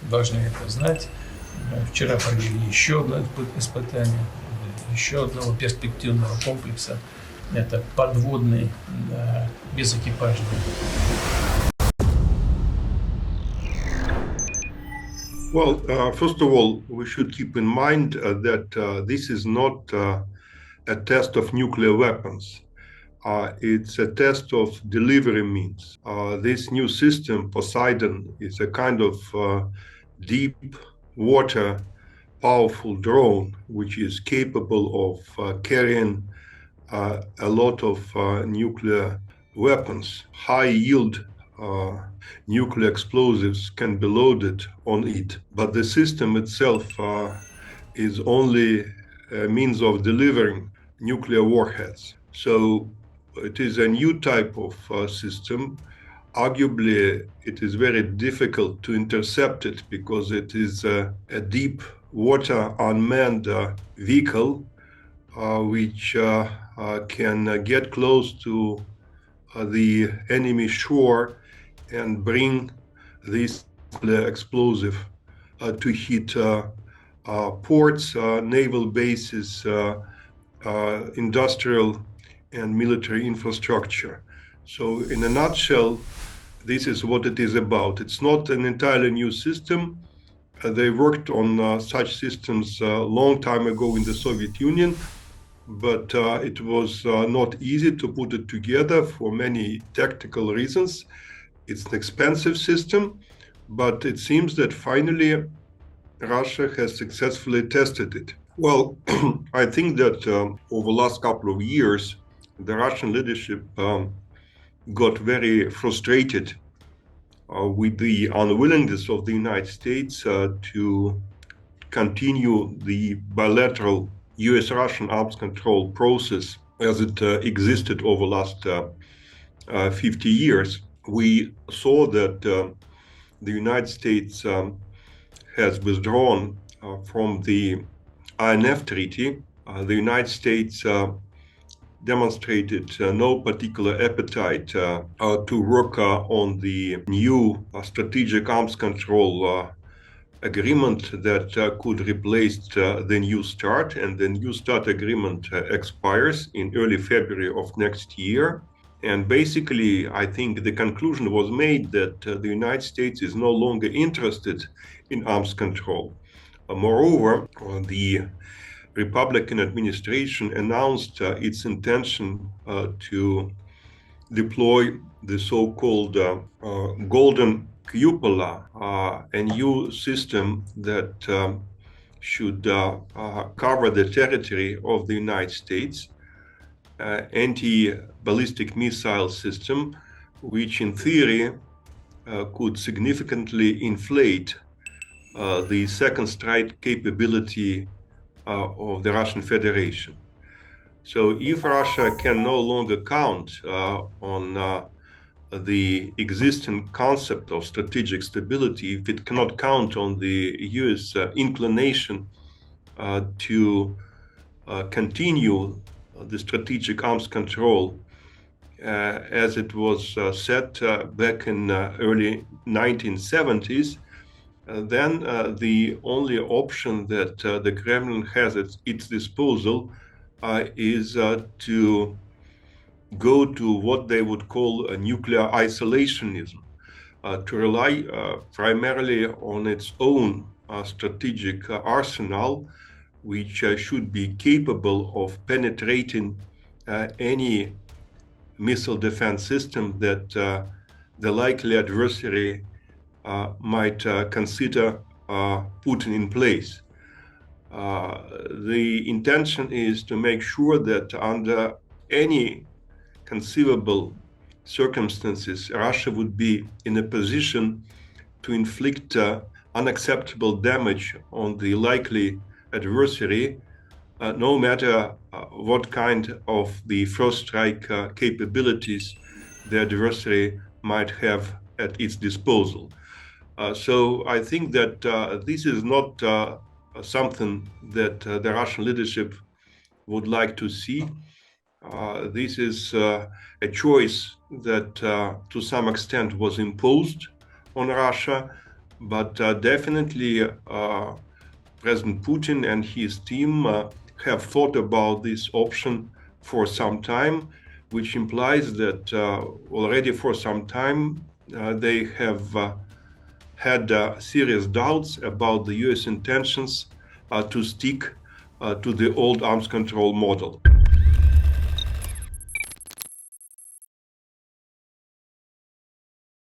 должны это знать. Вчера провели еще одно испытание, еще одного перспективного комплекса. Это подводный, безэкипажный. Well, first of all, we should keep in mind that this is not a test of nuclear weapons. It's a test of delivery means. This new system, Poseidon, is a kind of deep water powerful drone which is capable of carrying a lot of nuclear weapons. High yield nuclear explosives can be loaded on it, but the system itself is only a means of delivering nuclear warheads. So it is a new type of system. Arguably, it is very difficult to intercept it because it is a deep water unmanned vehicle which can get close to the enemy shore and bring this explosive to hit ports, naval bases, industrial and military infrastructure. So in a nutshell, this is what it is about. It's not an entirely new system. They worked on such systems a long time ago in the Soviet Union, but it was not easy to put it together for many tactical reasons. It's an expensive system, but it seems that finally Russia has successfully tested it. Well, I think that over the last couple of years, the Russian leadership got very frustrated with the unwillingness of the United States to continue the bilateral US-Russian arms control process as it existed over the last 50 years. We saw that the United States has withdrawn from the INF Treaty. The United States demonstrated no particular appetite to work on the new strategic arms control agreement that could replace the New START, and the New START agreement expires in early February of next year. And basically, I think the conclusion was made that the United States is no longer interested in arms control. Moreover, the Republican administration announced its intention to deploy the so-called golden cupola, a new system that should cover the territory of the United States, anti-ballistic missile system, which in theory could significantly inflate the second strike capability of the Russian Federation. So if Russia can no longer count on the existing concept of strategic stability, if it cannot count on the US inclination to continue the strategic arms control as it was set back in early 1970s, then the only option that the Kremlin has at its disposal is to go to what they would call a nuclear isolationism, to rely primarily on its own strategic arsenal, which should be capable of penetrating any missile defense system that the likely adversary might consider putting in place. The intention is to make sure that under any conceivable circumstances, Russia would be in a position to inflict unacceptable damage on the likely adversary, no matter what kind of the first strike capabilities the adversary might have at its disposal. So I think that this is not something that the Russian leadership would like to see. This is a choice that to some extent was imposed on Russia but definitely President Putin and his team have thought about this option for some time, which implies that already for some time they have had serious doubts about the US intentions to stick to the old arms control model.